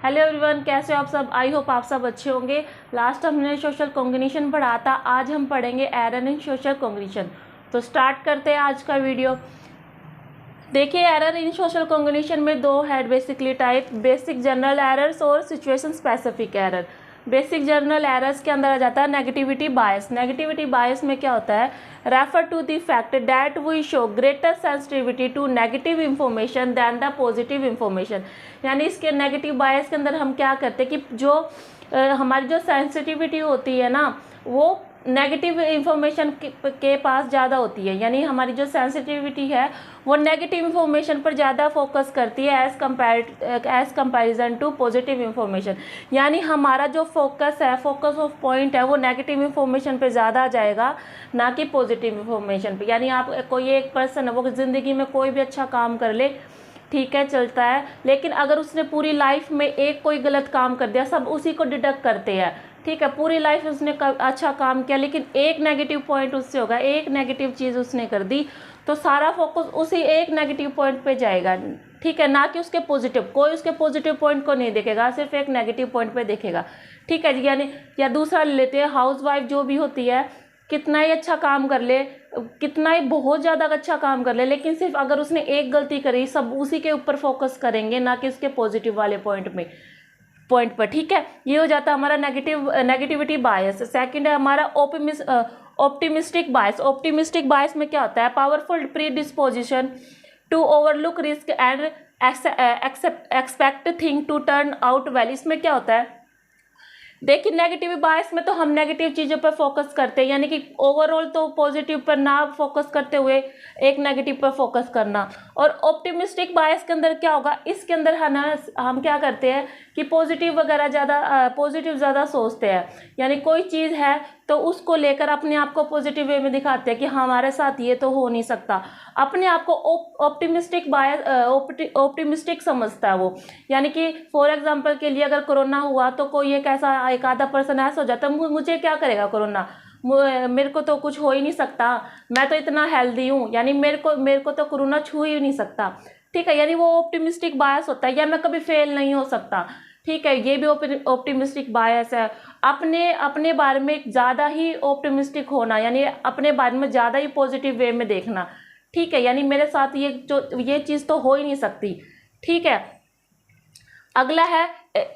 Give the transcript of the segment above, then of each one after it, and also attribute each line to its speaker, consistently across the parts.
Speaker 1: Hello everyone, कैसे हो आप सब। आई होप आप सब अच्छे होंगे। लास्ट हमने सोशल कॉग्निशन पढ़ा था, आज हम पढ़ेंगे एरर इन सोशल कॉग्निशन। तो स्टार्ट करते हैं आज का वीडियो। देखिए, एरर इन सोशल कॉग्निशन में दो है basically type, basic general errors और situation specific error. Basic general errors के अंदर आ जाता है नेगेटिविटी बायस। नेगेटिविटी बायस में क्या होता है, refer to the fact that we show greater sensitivity to negative information than the positive information. यानी इसके नेगेटिव बायस के अंदर हम क्या करते हैं कि जो हमारी जो सेंसिटिविटी होती है ना, वो नेगेटिव इंफॉर्मेशन के पास ज़्यादा होती है। यानी हमारी जो सेंसिटिविटी है वो नेगेटिव इंफॉर्मेशन पर ज़्यादा फोकस करती है as comparison to positive information. यानी हमारा जो फोकस है, फोकस ऑफ पॉइंट है, वो नेगेटिव इंफॉर्मेशन पे ज़्यादा आ जाएगा, ना कि पॉजिटिव इंफॉर्मेशन पे। यानी आप कोई एक पर्सन है, वो ज़िंदगी में कोई भी अच्छा काम कर ले, ठीक है, चलता है, लेकिन अगर उसने पूरी लाइफ में एक कोई गलत काम कर दिया, सब उसी को डिडक्ट करते हैं, ठीक है। पूरी लाइफ उसने अच्छा काम किया, लेकिन एक नेगेटिव पॉइंट उससे होगा, एक नेगेटिव चीज़ उसने कर दी, तो सारा फोकस उसी एक नेगेटिव पॉइंट पे जाएगा, ठीक है, ना कि उसके पॉजिटिव। कोई उसके पॉजिटिव पॉइंट को नहीं देखेगा, सिर्फ एक नेगेटिव पॉइंट पे देखेगा, ठीक है जी। यानी या दूसरा ले लेते हैं, हाउस वाइफ जो भी होती है, कितना ही अच्छा काम कर ले, कितना ही बहुत ज़्यादा अच्छा काम कर ले, लेकिन सिर्फ अगर उसने एक गलती करी, सब उसी के ऊपर फोकस करेंगे, ना कि उसके पॉजिटिव वाले पॉइंट पर, ठीक है। ये हो जाता है हमारा नेगेटिविटी बायस। सेकंड है हमारा ऑप्टिमिस्टिक बायस। ऑप्टिमिस्टिक बायस में क्या होता है, powerful predisposition to overlook risk and expect thing to turn out well. इसमें क्या होता है, देखिए, नेगेटिव बायस में तो हम नेगेटिव चीज़ों पर फोकस करते हैं, यानी कि ओवरऑल तो पॉजिटिव पर ना फोकस करते हुए एक नेगेटिव पर फोकस करना। और ऑप्टिमिस्टिक बायस के अंदर क्या होगा, इसके अंदर हम क्या करते हैं कि पॉजिटिव ज़्यादा सोचते हैं। यानी कोई चीज़ है तो उसको लेकर अपने आप को पॉजिटिव वे में दिखाते हैं कि हमारे साथ ये तो हो नहीं सकता। अपने आप को ऑप्टिमिस्टिक समझता है वो। यानी कि फॉर एग्जांपल के लिए अगर कोरोना हुआ तो कोई एक आधा पर्सन ऐसा हो जाता है, मुझे क्या करेगा कोरोना, मेरे को तो कुछ हो ही नहीं सकता, मैं तो इतना हेल्दी हूँ, यानी मेरे को तो कोरोना छू ही नहीं सकता, ठीक है। यानी वो ऑप्टिमिस्टिक बायस होता है, या मैं कभी फेल नहीं हो सकता, ठीक है, ये भी ऑप्टिमिस्टिक बायस है। अपने बारे में ज़्यादा ही ऑप्टिमिस्टिक होना, यानी अपने बारे में ज़्यादा ही पॉजिटिव वे में देखना, ठीक है। यानी मेरे साथ ये चीज़ तो हो ही नहीं सकती, ठीक है। अगला है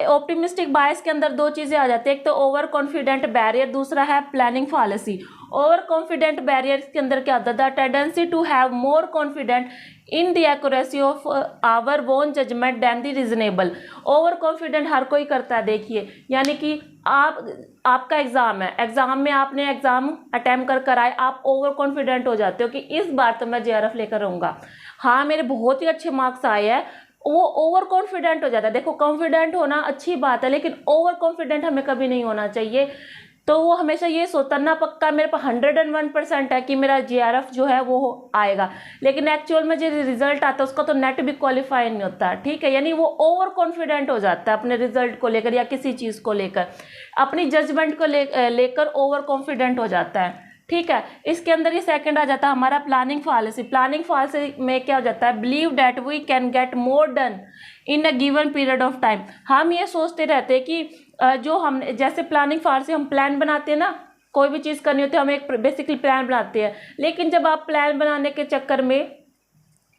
Speaker 1: ऑप्टिमिस्टिक बायस के अंदर दो चीज़ें आ जाती है, एक तो ओवर कॉन्फिडेंट बैरियर, दूसरा है planning fallacy. Over confident barrier के अंदर क्या होता है, the tendency to have more confident in the accuracy of our own judgement than the reasonable. Over confident हर कोई करता है, देखिए, यानी कि आपका एग्ज़ाम है, एग्ज़ाम में आपने एग्ज़ाम अटैम्प्ट कर आए, आप ओवर कॉन्फिडेंट हो जाते हो कि इस बार तो मैं JRF लेकर आऊँगा, हाँ मेरे बहुत ही अच्छे मार्क्स आए हैं, वो ओवर कॉन्फिडेंट हो जाता है। देखो, कॉन्फिडेंट होना अच्छी बात है, लेकिन ओवर कॉन्फिडेंट हमें कभी नहीं होना चाहिए। तो वो हमेशा ये सोचता ना, पक्का मेरे पास 101% है कि मेरा JRF जो है वो आएगा, लेकिन एक्चुअल में जो रिजल्ट आता है उसका तो नेट भी क्वालिफाई नहीं होता, ठीक है। यानी वो ओवर कॉन्फिडेंट हो जाता है अपने रिजल्ट को लेकर या किसी चीज़ को लेकर, अपनी जजमेंट को लेकर ओवर कॉन्फिडेंट हो जाता है, ठीक है। इसके अंदर ही सेकंड आ जाता है हमारा प्लानिंग फॉलेसी। प्लानिंग फॉलेसी में क्या हो जाता है, believe that we can get more done in a given period of time. हम ये सोचते रहते हैं कि जो हम जैसे प्लानिंग फॉलेसी, हम प्लान बनाते हैं ना, कोई भी चीज़ करनी होती है, हम एक बेसिकली प्लान बनाते हैं, लेकिन जब आप प्लान बनाने के चक्कर में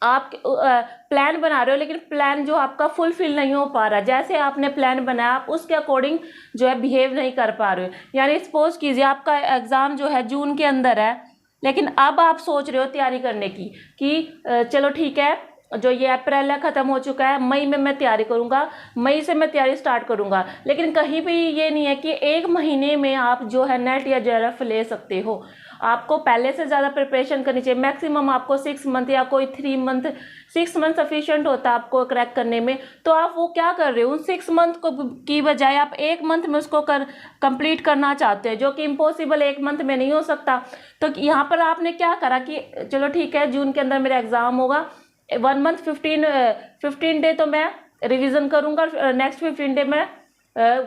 Speaker 1: आप प्लान बना रहे हो, लेकिन प्लान जो आपका फुलफिल नहीं हो पा रहा, जैसे आपने प्लान बनाया आप उसके अकॉर्डिंग जो है बिहेव नहीं कर पा रहे हो। यानी सपोज कीजिए आपका एग्ज़ाम जो है जून के अंदर है, लेकिन अब आप सोच रहे हो तैयारी करने की कि चलो ठीक है, जो ये अप्रैल है ख़त्म हो चुका है, मई में मैं तैयारी करूँगा, मई से मैं तैयारी स्टार्ट करूँगा, लेकिन कहीं भी ये नहीं है कि एक महीने में आप जो है नेट या JRF ले सकते हो। आपको पहले से ज़्यादा प्रिपरेशन करनी चाहिए। मैक्सिमम आपको 6 मंथ या कोई 3 मंथ, 6 मंथ सफिशिएंट होता है आपको क्रैक करने में। तो आप वो क्या कर रहे हो, उन 6 मंथ को की बजाय आप 1 मंथ में उसको कंप्लीट करना चाहते हैं, जो कि इम्पॉसिबल 1 मंथ में नहीं हो सकता। तो यहाँ पर आपने क्या करा कि चलो ठीक है, जून के अंदर मेरा एग्ज़ाम होगा, 1 मंथ 15 डे तो मैं रिविज़न करूँगा, नेक्स्ट 15 डे में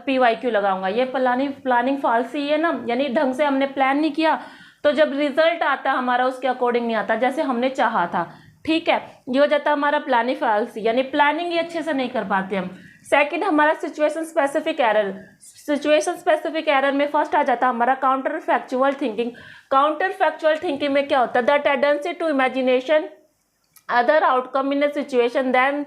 Speaker 1: PYQ लगाऊंगा। ये प्लानिंग फॉल्सी है ना, यानी ढंग से हमने प्लान नहीं किया, तो जब रिजल्ट आता है हमारा उसके अकॉर्डिंग नहीं आता जैसे हमने चाहा था, ठीक है। ये हो जाता है हमारा प्लानिंग फॉल्सी, यानी प्लानिंग ही अच्छे से नहीं कर पाते हम। सेकंड हमारा situation specific error. Situation specific error में फर्स्ट आ जाता है हमारा counter factual thinking. Counter factual thinking में क्या होता है, the tendency to imagination other outcome in a situation then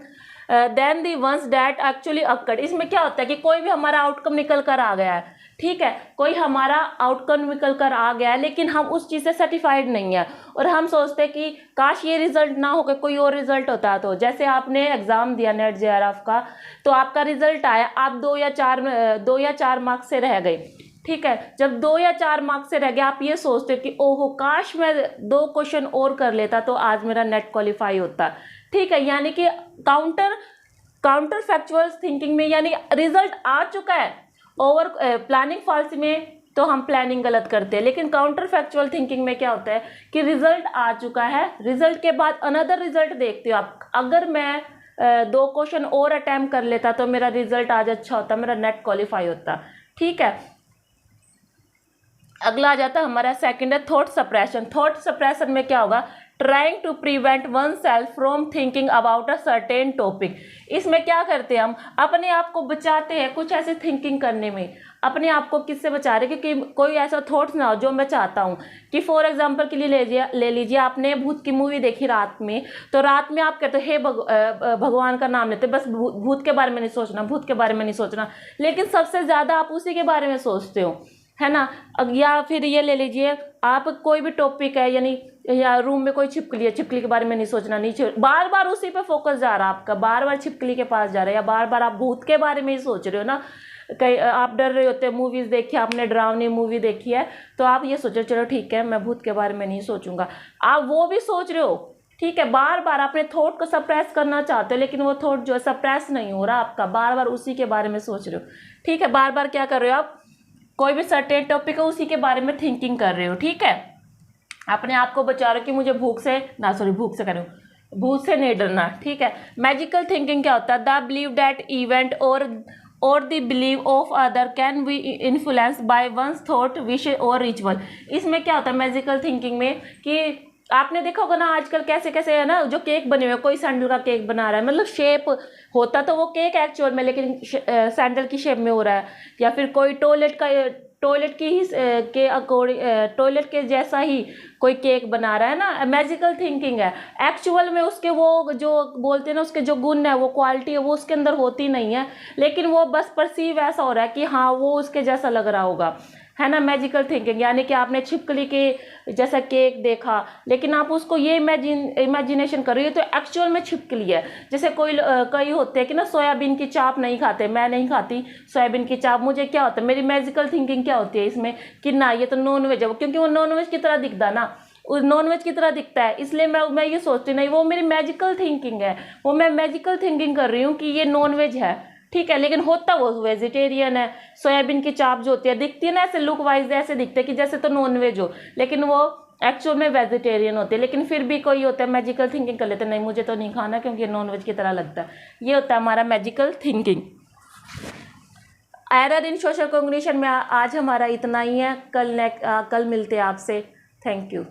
Speaker 1: the ones that actually occurred. इसमें क्या होता है कि कोई भी हमारा आउटकम निकल कर आ गया है, ठीक है, कोई हमारा आउटकम निकल कर आ गया है, लेकिन हम उस चीज़ से सर्टिफाइड नहीं है और हम सोचते हैं कि काश ये रिजल्ट ना होकर कोई और रिजल्ट होता। तो जैसे आपने एग्ज़ाम दिया नेट जेआरएफ का, तो आपका रिजल्ट आया, आप 2 या 4 मार्क्स से रह गए, ठीक है। जब 2 या 4 मार्क्स से रह गए, आप ये सोचते हो कि ओहो काश मैं 2 क्वेश्चन और कर लेता तो आज मेरा नेट क्वालिफाई होता, ठीक है। यानी कि काउंटर फैक्चुअल थिंकिंग में यानी रिजल्ट आ चुका है, ओवर प्लानिंग फॉल्स में तो हम प्लानिंग गलत करते हैं, लेकिन काउंटर फैक्चुअल थिंकिंग में क्या होता है कि रिजल्ट आ चुका है, रिजल्ट के बाद अनदर रिजल्ट देखते हो आप। अगर मैं 2 क्वेश्चन और अटैम्प्ट कर लेता तो मेरा रिजल्ट आज अच्छा होता, मेरा नेट क्वालिफाई होता, ठीक है। अगला आ जाता है हमारा सेकंड है थॉट सप्रेशन। थॉट सप्रेशन में क्या होगा, trying to prevent oneself from thinking about a certain topic. इसमें क्या करते हैं, हम अपने आप को बचाते हैं कुछ ऐसे थिंकिंग करने में। अपने आप को किससे बचा रहे हैं कि कोई ऐसा थॉट्स ना हो जो मैं चाहता हूँ कि फॉर एग्जांपल के लिए ले लीजिए आपने भूत की मूवी देखी रात में, तो रात में आप कहते हो हे भगवान का नाम लेते, बस भूत के बारे में नहीं सोचना, भूत के बारे में नहीं सोचना, लेकिन सबसे ज़्यादा आप उसी के बारे में सोचते हो, है ना। या फिर ये ले लीजिए आप कोई भी टॉपिक है, यानी या रूम में कोई छिपकली है, छिपकली के बारे में नहीं सोचना, नहीं बार बार उसी पे फोकस जा रहा है आपका, बार बार छिपकली के पास जा रहा है, या बार बार आप भूत के बारे में ही सोच रहे हो ना। कई आप डर रहे होते हैं, मूवीज़ देखी आपने, डरावनी मूवी देखी है, तो आप ये सोचो चलो ठीक है मैं भूत के बारे में नहीं सोचूंगा, आप वो भी सोच रहे हो, ठीक है। बार बार अपने थॉट को सप्रेस करना चाहते हो, लेकिन वो थॉट जो है सप्रेस नहीं हो रहा आपका, बार बार उसी के बारे में सोच रहे हो, ठीक है। बार बार क्या कर रहे हो आप, कोई भी सर्टेन टॉपिक है उसी के बारे में थिंकिंग कर रहे हो, ठीक है। अपने आप को बचा रहे हो कि मुझे भूख से करूँ, भूत से नहीं डरना, ठीक है। मैजिकल थिंकिंग क्या होता है, द बिलीव दैट इवेंट और the believe of other can be influence by one's thought wish और रिचुअल। इसमें क्या होता है मैजिकल थिंकिंग में कि आपने देखा होगा ना आजकल कैसे कैसे है ना जो केक बने हुए, कोई सैंडल का केक बना रहा है, मतलब शेप होता तो वो केक एक्चुअल में, लेकिन सैंडल की शेप में हो रहा है। या फिर कोई टॉयलेट के जैसा ही कोई केक बना रहा है ना, मैजिकल थिंकिंग है। एक्चुअल में उसके वो जो बोलते हैं ना उसके जो गुण है, वो क्वालिटी है, वो उसके अंदर होती नहीं है, लेकिन वो बस परसीव ऐसा हो रहा है कि हाँ वो उसके जैसा लग रहा होगा, है ना। मैजिकल थिंकिंग यानी कि आपने छिपकली के जैसा केक देखा, लेकिन आप उसको ये इमेजिनेशन कर रही हो तो एक्चुअल में छिपकली है। जैसे कई होते हैं कि ना सोयाबीन की चाप नहीं खाते, मैं नहीं खाती सोयाबीन की चाप, मुझे क्या होता है, मेरी मैजिकल थिंकिंग क्या होती है इसमें कि ना ये तो नॉन वेज है, क्योंकि वो नॉन वेज की तरह दिखता ना, नॉन वेज की तरह दिखता है, इसलिए मैं ये सोचती नहीं, वो मेरी मैजिकल थिंकिंग है, वो मैं मैजिकल थिंकिंग कर रही हूँ कि ये नॉन वेज है, ठीक है, लेकिन होता वो वेजिटेरियन है। सोयाबीन की चाप जो होती है दिखती है ना ऐसे लुक वाइज ऐसे दिखते हैं कि जैसे तो नॉन वेज हो, लेकिन वो एक्चुअल में वेजिटेरियन होते हैं। लेकिन फिर भी कोई होता है मैजिकल थिंकिंग कर लेते हैं, नहीं मुझे तो नहीं खाना क्योंकि नॉन वेज की तरह लगता है। ये होता है हमारा magical thinking. Error in social cognition में आज हमारा इतना ही है, कल मिलते हैं आपसे। Thank you.